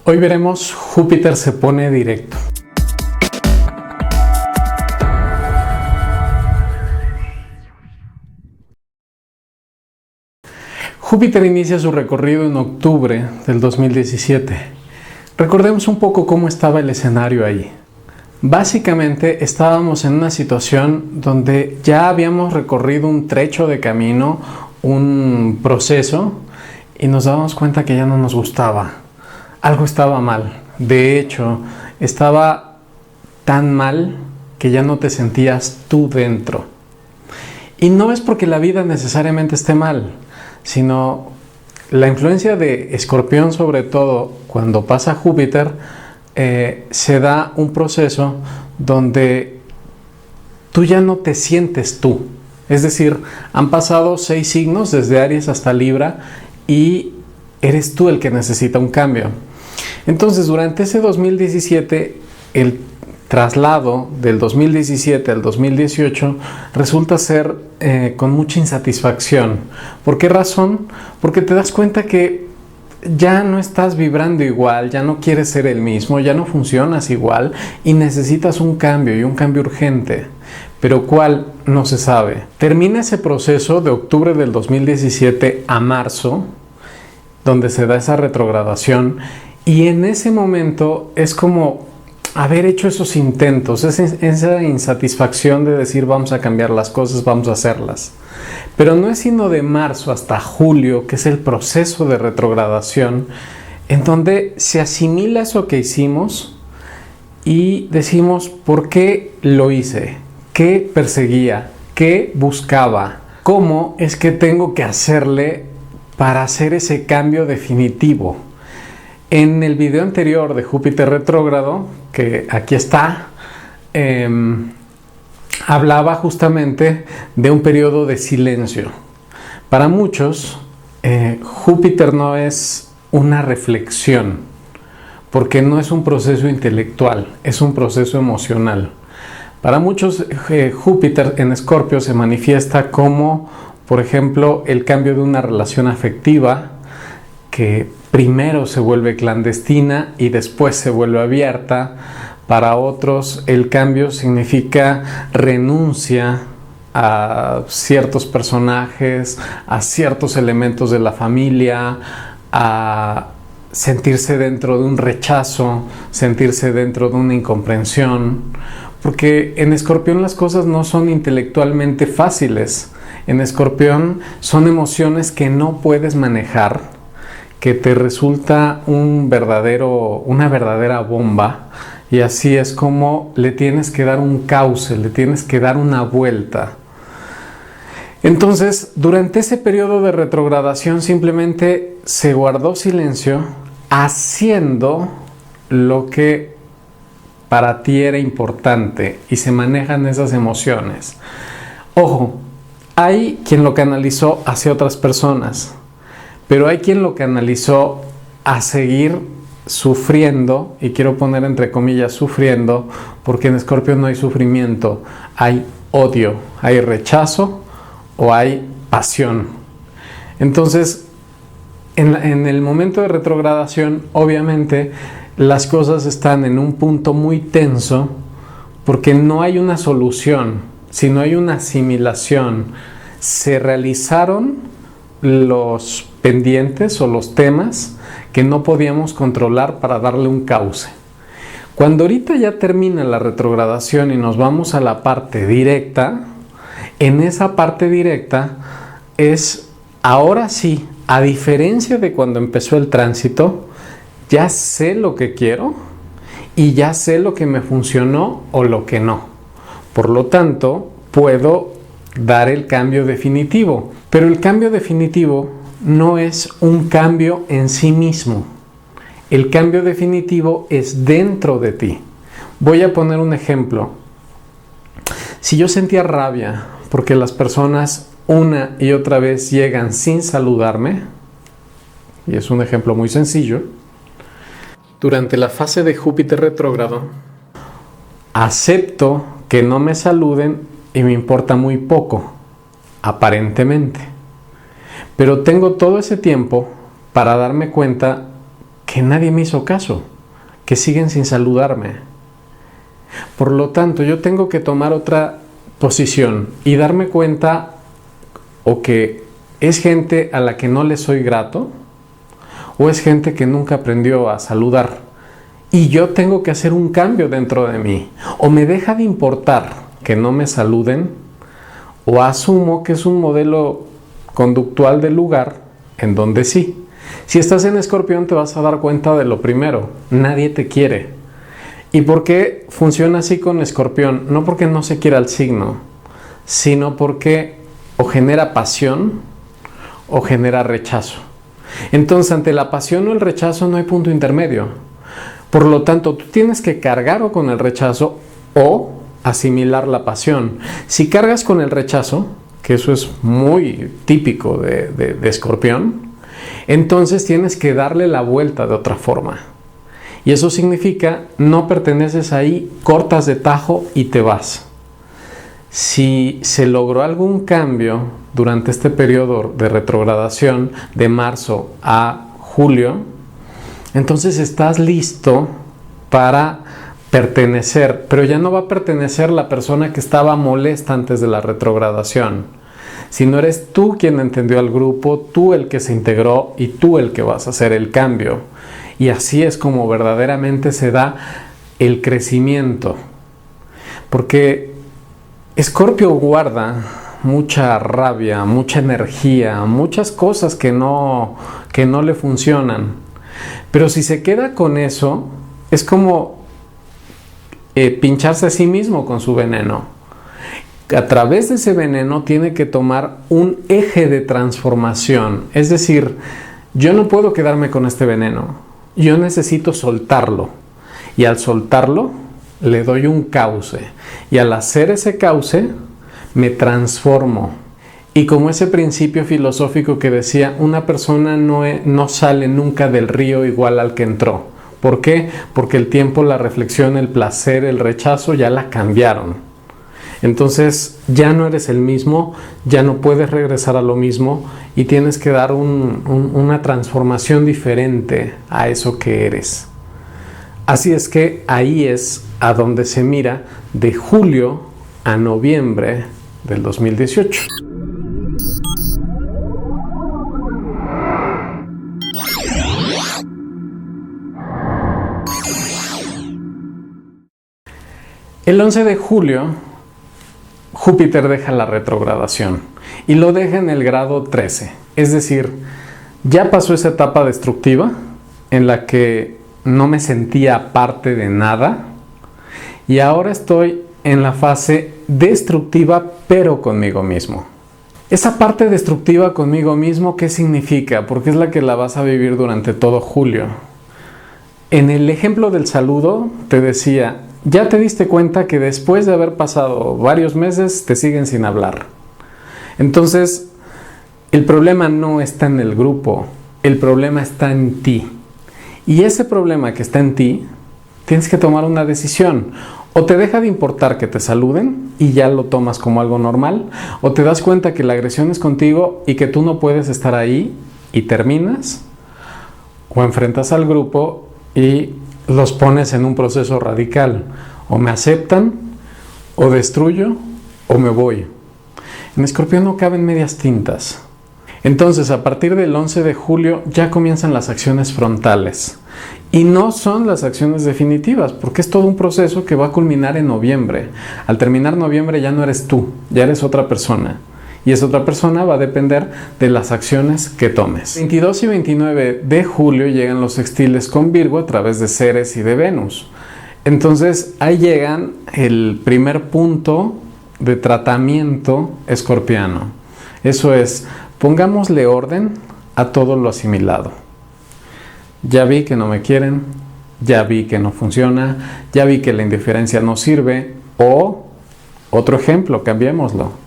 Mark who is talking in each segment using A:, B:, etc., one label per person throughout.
A: Hoy veremos Júpiter se pone directo. Júpiter inicia su recorrido en octubre del 2017. Recordemos un poco cómo estaba el escenario ahí. Básicamente estábamos en una situación donde ya habíamos recorrido un trecho de camino, un proceso, y nos dábamos cuenta que ya no nos gustaba. Algo estaba mal. De hecho, estaba tan mal que ya no te sentías tú dentro. Y no es porque la vida necesariamente esté mal, sino la influencia de Escorpión, sobre todo cuando pasa Júpiter, se da un proceso donde tú ya no te sientes tú. Es decir, han pasado 6 signos desde Aries hasta Libra y eres tú el que necesita un cambio. Entonces, durante ese 2017, el traslado del 2017 al 2018 resulta ser con mucha insatisfacción. ¿Por qué razón? Porque te das cuenta que ya no estás vibrando igual, ya no quieres ser el mismo, ya no funcionas igual y necesitas un cambio, y un cambio urgente. Pero ¿cuál? No se sabe. Termina ese proceso de octubre del 2017 a marzo, donde se da esa retrogradación, y en ese momento es como haber hecho esos intentos, esa insatisfacción de decir vamos a cambiar las cosas, vamos a hacerlas. Pero no es sino de marzo hasta julio, que es el proceso de retrogradación, en donde se asimila eso que hicimos y decimos ¿por qué lo hice? ¿Qué perseguía? ¿Qué buscaba? ¿Cómo es que tengo que hacerle para hacer ese cambio definitivo? En el video anterior de Júpiter retrógrado, que aquí está, hablaba justamente de un periodo de silencio. Para muchos, Júpiter no es una reflexión, porque no es un proceso intelectual, es un proceso emocional. Para muchos, Júpiter en Escorpio se manifiesta como, por ejemplo, el cambio de una relación afectiva que primero se vuelve clandestina y después se vuelve abierta. Para otros, el cambio significa renuncia a ciertos personajes, a ciertos elementos de la familia, a sentirse dentro de un rechazo, sentirse dentro de una incomprensión. Porque en Escorpión las cosas no son intelectualmente fáciles. En Escorpión son emociones que no puedes manejar, que te resulta una verdadera bomba, y así es como le tienes que dar un cauce, le tienes que dar una vuelta. Entonces, durante ese periodo de retrogradación simplemente se guardó silencio, haciendo lo que para ti era importante, y se manejan esas emociones. Ojo, hay quien lo canalizó hacia otras personas, pero hay quien lo canalizó a seguir sufriendo, y quiero poner entre comillas sufriendo, porque en Escorpio no hay sufrimiento, hay odio, hay rechazo o hay pasión. Entonces, en el momento de retrogradación, obviamente, las cosas están en un punto muy tenso, porque no hay una solución, sino hay una asimilación. Se realizaron los pendientes o los temas que no podíamos controlar para darle un cauce. Cuando ahorita ya termina la retrogradación y nos vamos a la parte directa, en esa parte directa es, ahora sí, a diferencia de cuando empezó el tránsito, ya sé lo que quiero y ya sé lo que me funcionó o lo que no. Por lo tanto, puedo dar el cambio definitivo. Pero el cambio definitivo no es un cambio en sí mismo. El cambio definitivo es dentro de ti. Voy a poner un ejemplo. Si yo sentía rabia porque las personas una y otra vez llegan sin saludarme, y es un ejemplo muy sencillo, durante la fase de Júpiter retrógrado, acepto que no me saluden y me importa muy poco, aparentemente. Pero tengo todo ese tiempo para darme cuenta que nadie me hizo caso, que siguen sin saludarme. Por lo tanto, yo tengo que tomar otra posición y darme cuenta o que es gente a la que no le soy grato o es gente que nunca aprendió a saludar. Y yo tengo que hacer un cambio dentro de mí. O me deja de importar que no me saluden o asumo que es un modelo conductual del lugar en donde sí. Si estás en Escorpión te vas a dar cuenta de lo primero, nadie te quiere. ¿Y por qué funciona así con Escorpión? No porque no se quiera el signo, sino porque o genera pasión o genera rechazo. Entonces, ante la pasión o el rechazo no hay punto intermedio. Por lo tanto, tú tienes que cargar o con el rechazo o asimilar la pasión. Si cargas con el rechazo, que eso es muy típico de Escorpión, entonces tienes que darle la vuelta de otra forma. Y eso significa no perteneces ahí, cortas de tajo y te vas. Si se logró algún cambio durante este periodo de retrogradación de marzo a julio, entonces estás listo para pertenecer, pero ya no va a pertenecer la persona que estaba molesta antes de la retrogradación, sino eres tú quien entendió al grupo, tú el que se integró y tú el que vas a hacer el cambio. Y así es como verdaderamente se da el crecimiento. Porque Escorpio guarda mucha rabia, mucha energía, muchas cosas que no le funcionan. Pero si se queda con eso, es como pincharse a sí mismo con su veneno. A través de ese veneno tiene que tomar un eje de transformación. Es decir, yo no puedo quedarme con este veneno. Yo necesito soltarlo. Y al soltarlo, le doy un cauce. Y al hacer ese cauce, me transformo. Y como ese principio filosófico que decía, una persona no sale nunca del río igual al que entró. ¿Por qué? Porque el tiempo, la reflexión, el placer, el rechazo ya la cambiaron. Entonces ya no eres el mismo, ya no puedes regresar a lo mismo y tienes que dar una transformación diferente a eso que eres. Así es que ahí es a donde se mira de julio a noviembre del 2018. El 11 de julio, Júpiter deja la retrogradación y lo deja en el grado 13. Es decir, ya pasó esa etapa destructiva en la que no me sentía parte de nada y ahora estoy en la fase destructiva pero conmigo mismo. Esa parte destructiva conmigo mismo, ¿qué significa? Porque es la que la vas a vivir durante todo julio. En el ejemplo del saludo te decía, ya te diste cuenta que después de haber pasado varios meses te siguen sin hablar. Entonces, el problema no está en el grupo, el problema está en ti. Y ese problema que está en ti, tienes que tomar una decisión. O te deja de importar que te saluden y ya lo tomas como algo normal, o te das cuenta que la agresión es contigo y que tú no puedes estar ahí y terminas, o enfrentas al grupo y los pones en un proceso radical. O me aceptan, o destruyo, o me voy. En Escorpión no caben medias tintas. Entonces, a partir del 11 de julio ya comienzan las acciones frontales. Y no son las acciones definitivas, porque es todo un proceso que va a culminar en noviembre. Al terminar noviembre ya no eres tú, ya eres otra persona. Y esa otra persona va a depender de las acciones que tomes. 22 y 29 de julio llegan los sextiles con Virgo a través de Ceres y de Venus. Entonces ahí llegan el primer punto de tratamiento escorpiano. Eso es, pongámosle orden a todo lo asimilado. Ya vi que no me quieren, ya vi que no funciona, ya vi que la indiferencia no sirve. O, otro ejemplo, cambiémoslo.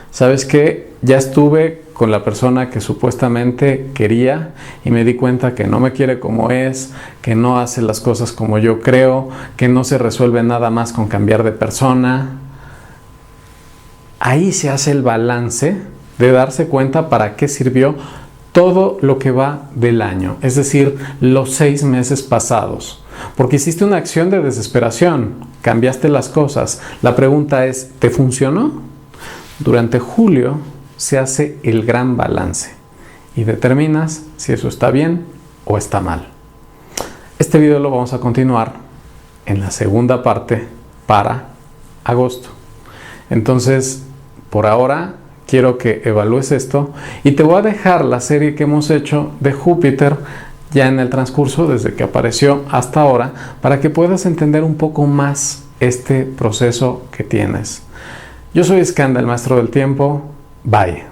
A: ¿Sabes qué? Ya estuve con la persona que supuestamente quería y me di cuenta que no me quiere como es, que no hace las cosas como yo creo, que no se resuelve nada más con cambiar de persona. Ahí se hace el balance de darse cuenta para qué sirvió todo lo que va del año, es decir, los 6 meses pasados. Porque hiciste una acción de desesperación, cambiaste las cosas. La pregunta es, ¿te funcionó? Durante julio se hace el gran balance y determinas si eso está bien o está mal. Este video lo vamos a continuar en la segunda parte para agosto. Entonces, por ahora quiero que evalúes esto y te voy a dejar la serie que hemos hecho de Júpiter ya en el transcurso desde que apareció hasta ahora para que puedas entender un poco más este proceso que tienes. Yo soy Skanda, el maestro del tiempo. Bye.